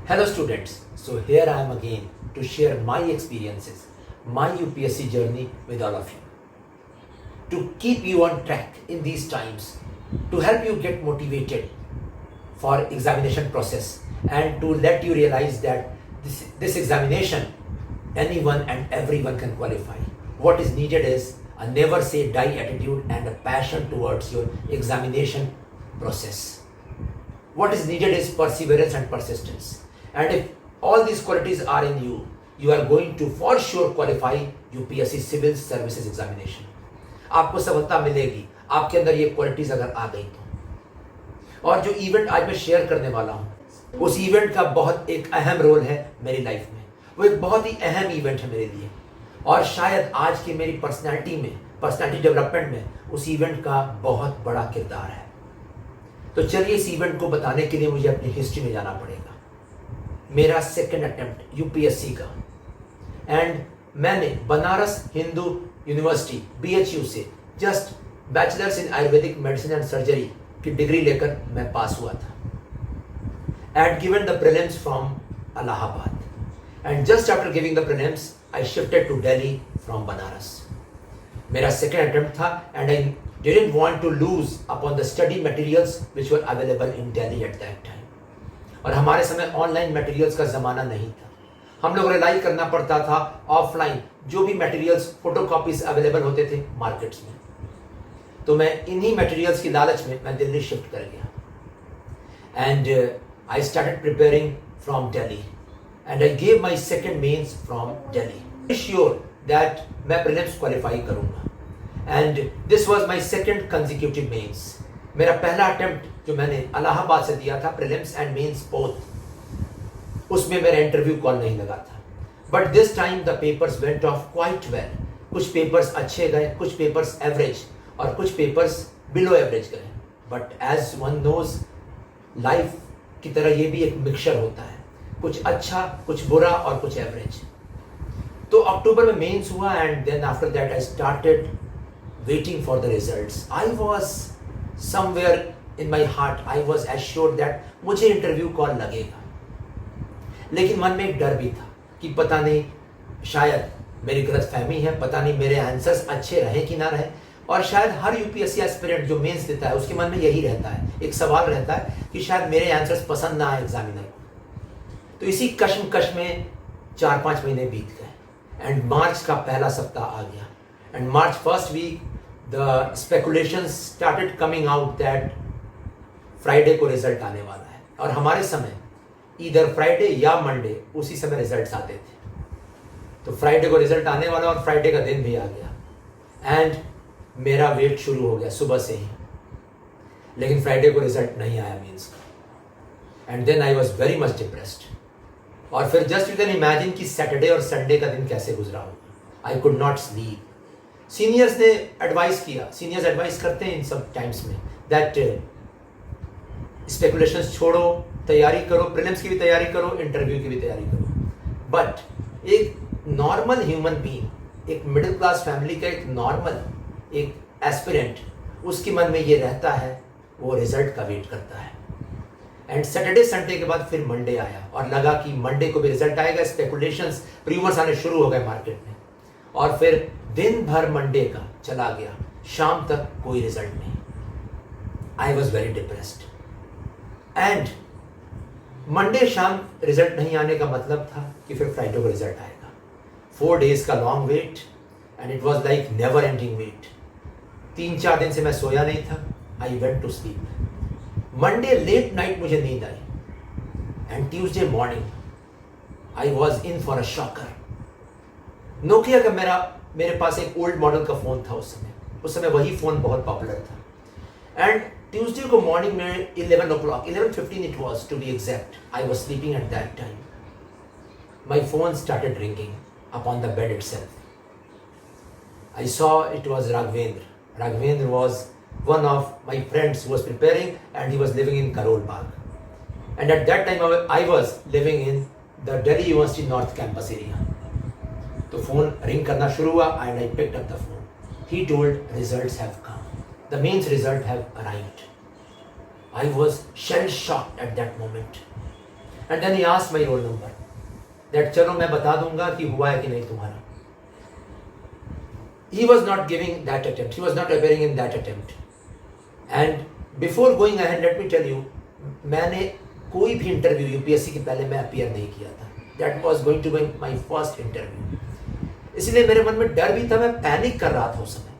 Hello students, so here I am again to share my experiences, my UPSC journey with all of you. To keep you on track in these times, to help you get motivated for examination process and to let you realize that this examination, anyone and everyone can qualify. What is needed is a never say die attitude and a passion towards your examination process. What is needed is perseverance and persistence. And if all these qualities are in you, you are going to for sure qualify UPSC Civil Services Examination. आपको सफलता मिलेगी आपके अंदर ये qualities अगर आ गई तो। और जो इवेंट आज मैं शेयर करने वाला हूँ, उस इवेंट का बहुत एक अहम रोल है मेरी लाइफ में। वो एक बहुत ही अहम इवेंट है मेरे लिए और शायद आज की मेरी पर्सनालिटी डेवलपमेंट में उस इवेंट का बहुत बड़ा किरदार है। तो चलिए इस इवेंट को बताने के लिए मुझे अपनी हिस्ट्री में जाना पड़ेगा। मेरा सेकंड अटेम्प्ट यूपीएससी का, एंड मैंने बनारस हिंदू यूनिवर्सिटी BHU से just bachelors in ayurvedic medicine and surgery की डिग्री लेकर मैं पास हुआ था। And given the prelims from Allahabad, and just after giving the prelims I shifted to Delhi from Banaras. मेरा सेकंड अटेम्प्ट था and I didn't want to lose upon the study materials which were available in Delhi at that time. और हमारे समय online materials का ज़माना नहीं था। हम लोग रिलाई करना पड़ता था ऑफलाइन जो भी मटेरियल्स फोटोकॉपीज अवेलेबल होते थे मार्केट्स में। तो मैं इन्हीं मटेरियल्स की लालच में मैं दिल्ली शिफ्ट कर गया and I started preparing from Delhi and I gave my second mains from Delhi, sure that मैं प्रीलिम्स क्वालिफाई करूँगा। And this was my second consecutive mains. मेरा पहला अटेम्प्ट जो मैंने इलाहाबाद से दिया था प्रीलिम्स एंड मेंस बोथ, उसमें मेरा इंटरव्यू कॉल नहीं लगा था। But this time the papers went off quite well. कुछ पेपर्स अच्छे गए, कुछ पेपर्स एवरेज और कुछ पेपर्स बिलो एवरेज गए। But as one knows life की तरह ये भी एक मिक्सचर होता है, कुछ अच्छा कुछ बुरा और कुछ एवरेज। तो अक्टूबर में मेंस हुआ and then after that I started waiting for the results. I was somewhere in my heart, I was assured that मुझे इंटरव्यू कॉल लगेगा, लेकिन मन में एक डर भी था कि पता नहीं शायद मेरी गलतफहमी है, पता नहीं मेरे आंसर्स अच्छे रहे कि ना रहे। और शायद हर यूपीएससी एस्पिरेंट जो मेंस देता है उसके मन में यही रहता है, एक सवाल रहता है कि शायद मेरे आंसर्स पसंद ना आए एग्जामिनर को। तो इसी कश्मकश में 4-5 महीने बीत गए एंड मार्च का पहला सप्ताह आ गया and March first week the speculations started coming out that Friday को रिजल्ट आने वाला है। और हमारे समय इधर फ्राइडे या मंडे उसी समय रिजल्ट्स आते थे। तो फ्राइडे को रिजल्ट आने वाला और फ्राइडे का दिन भी आ गया एंड मेरा वेट शुरू हो गया सुबह से ही, लेकिन फ्राइडे को रिजल्ट नहीं आया मीन्स का। And then I was very much depressed. और फिर जस्ट यू कैन इमेजिन कि सैटरडे और संडे का दिन कैसे गुजरा होगा। I could not sleep. Seniors ने एडवाइस किया, सीनियर्स एडवाइस करते हैं इन सब टाइम्स में दैट स्पेकुलेशंस छोड़ो, तैयारी करो, प्रीलिम्स की भी तैयारी करो, इंटरव्यू की भी तैयारी करो। बट एक नॉर्मल ह्यूमन बीइंग, एक मिडिल क्लास फैमिली का एक नॉर्मल एक एस्पिरेंट, उसके मन में ये रहता है, वो रिजल्ट का वेट करता है। एंड सैटरडे संडे के बाद फिर मंडे आया और लगा कि मंडे को भी रिजल्ट आएगा। स्पेकुलेशंस रूमर्स आने शुरू हो गए मार्केट में और फिर दिन भर मंडे का चला गया, शाम तक कोई रिजल्ट नहीं। आई was very depressed and Monday शाम रिजल्ट नहीं आने का मतलब था कि फिर फ्राइडे को रिजल्ट आएगा। 4 days का long wait and it was like never ending wait. 3-4 दिन से मैं सोया नहीं था। I went to sleep. Monday late night मुझे नींद आई and Tuesday morning I was in for a shocker. Nokia का मेरे पास एक ओल्ड मॉडल का फ़ोन था उस समय वही फ़ोन बहुत पॉपुलर था। एंड ट्यूसडे को मॉर्निंग में 11 o'clock, 11:15 it was to be exact, I was sleeping at that time. My phone started ringing upon the bed itself. I saw it was Raghavendra. Raghavendra was one of my friends who was preparing and he was living in Karol Bagh. And at that time I was living in the Delhi University North Campus area. तो phone ring करना शुरू हुआ and I picked up the phone. He told results have come. The mains result have arrived. I was shell shocked at that moment. And then he asked my roll number that चलो मैं बता दूंगा कि हुआ है कि नहीं तुम्हारा. He was not giving that attempt. He was not appearing in that attempt. And before going ahead, let me tell you, मैंने कोई भी इंटरव्यू यूपीएससी के पहले मैं अपीयर नहीं किया था. That was going to be my first interview. इसलिए मेरे मन में डर भी था, मैं पैनिक कर रहा था उस समय.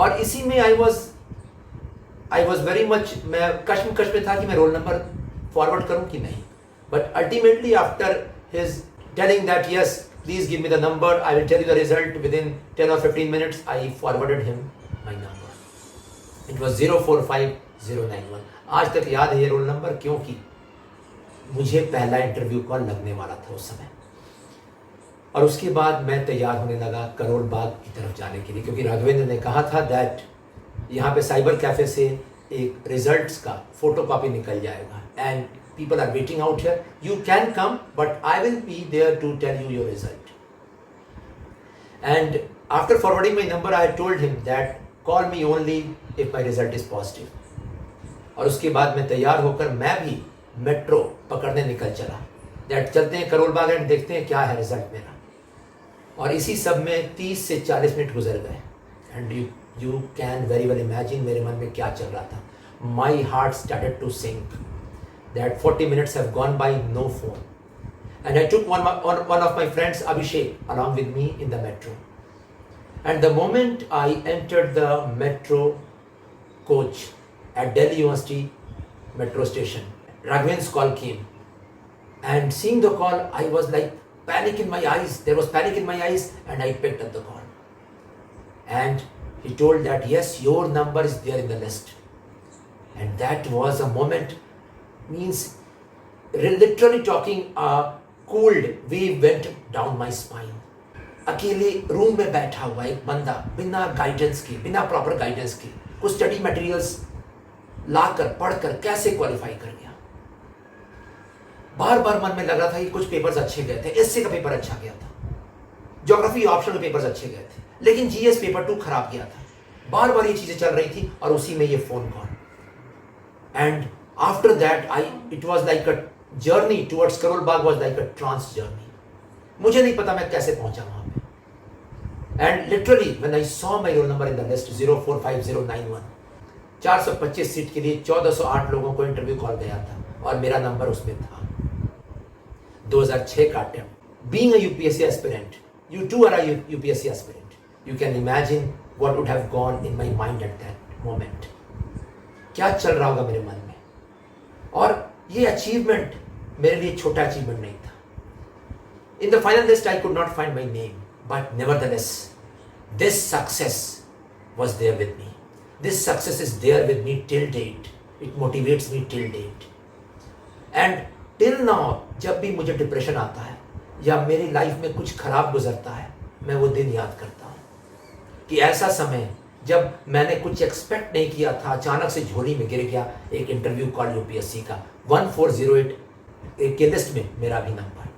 और इसी में I was very much, मैं कश्मकश में था कि मैं रोल नंबर फॉरवर्ड करूं कि नहीं. But ultimately after his telling that yes, please give me the number, I will tell you the result within 10 or 15 minutes, I forwarded him my number. It was 045091. आज तक याद है ये roll number, क्योंकि मुझे पहला इंटरव्यू कॉल लगने वाला था उस समय. और उसके बाद मैं तैयार होने लगा करोल बाग की तरफ जाने के लिए, क्योंकि राघवेंद्र ने कहा था दैट यहाँ पे साइबर कैफे से एक रिजल्ट्स का फोटोकॉपी निकल जाएगा and people are waiting out here. You can come, but I will be there to tell you your result. And after forwarding my number, I told him that call me only if my result is positive. और उसके बाद मैं तैयार होकर मैं भी metro पकड़ने निकल चला. दैट चलते हैं करोल बाग एंड देखते हैं क्या है रिजल्ट मेरा. और इसी सब में 30 से 40 मिनट गुजर गए. And you can very well imagine मेरे मन में क्या चल रहा था. My heart started to sink. That 40 minutes have gone by, no phone. And I took one of my friends, Abhishek, along with me in the metro. And the moment I entered the metro coach at Delhi University metro station, Raghavend's call came. And seeing the call, I was like panic in my eyes. There was panic in my eyes, and I picked up the call. And he told that yes, your number is there in the list. And that was a moment, means literally talking, a cold wave went down my spine. अकेले room में बैठा हुआ एक बंदा बिना guidance के, बिना proper guidance के, कुछ स्टडी मटेरियल्स लाकर पढ़कर कैसे क्वालिफाई कर गया. बार बार मन में लग रहा था कि कुछ पेपर्स अच्छे गए थे. एसए का पेपर अच्छा गया था, ज्योग्राफी ऑप्शनल पेपर्स अच्छे गए थे, लेकिन जीएस पेपर 2 खराब गया था. बार बार ये चीजें चल रही थी और उसी में ये phone call. And after that, it was like a journey towards Karol Bagh was like a trance journey. मुझे नहीं पता मैं कैसे पहुंचा वहां पे. And literally when I saw my roll number in the list 045091, 425 seat के लिए 1408 लोगों को इंटरव्यू कॉल गया था और मेरा नंबर उसमें था. 2006 का attempt. Being a UPSC aspirant, you too are a UPSC aspirant. You can imagine what would have gone in my mind at that moment. क्या चल रहा होगा मेरे मन में. और ये अचीवमेंट मेरे लिए छोटा अचीवमेंट नहीं था. In the final list I could not find my name, but nevertheless this success was there with me. This success is there with me till date. It motivates me till date. And till now, जब भी मुझे depression आता है या मेरी life में कुछ खराब गुजरता है, मैं वो दिन याद करता हूँ कि ऐसा समय जब मैंने कुछ एक्सपेक्ट नहीं किया था, अचानक से झोली में गिर गया एक इंटरव्यू कॉल यूपीएससी का. 1408 के लिस्ट में मेरा भी नंबर.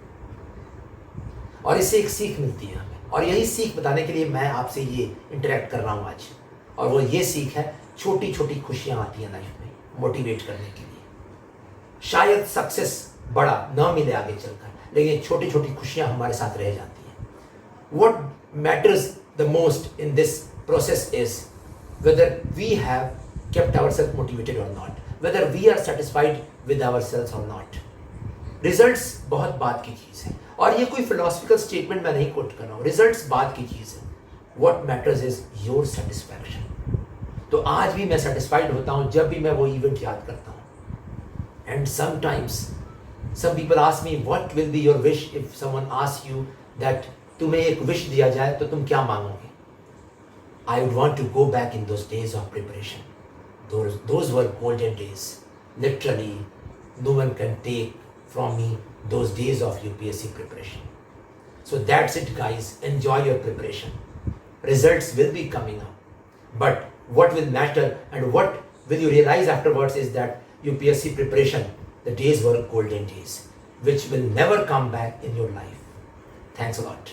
और इससे एक सीख मिलती है हमें, और यही सीख बताने के लिए मैं आपसे ये इंटरेक्ट कर रहा हूँ आज. और वो ये सीख है, छोटी छोटी खुशियाँ आती हैं लाइफ में मोटिवेट करने के लिए. शायद सक्सेस बड़ा न मिले आगे चलकर, लेकिन छोटी छोटी खुशियाँ हमारे साथ रह जाती हैं. What matters the most in this process is whether we have kept ourselves motivated or not, whether we are satisfied with ourselves or not. Results बहुत बात की चीज़ है, और ये कोई philosophical statement मैं नहीं कोट कर रहा हूँ. Results बात की चीज़ है. What matters is your satisfaction. तो आज भी मैं satisfied होता हूँ जब भी मैं वो इवेंट याद करता हूँ. And sometimes some people ask me what will be your wish if someone asks you that तुम्हें एक wish दिया जाए तो तुम क्या मांगोगे. I would want to go back in those days of preparation. Those were golden days. Literally, no one can take from me those days of UPSC preparation. So that's it, guys. Enjoy your preparation. Results will be coming up. But what will matter and what will you realize afterwards is that UPSC preparation, the days were golden days, which will never come back in your life. Thanks a lot.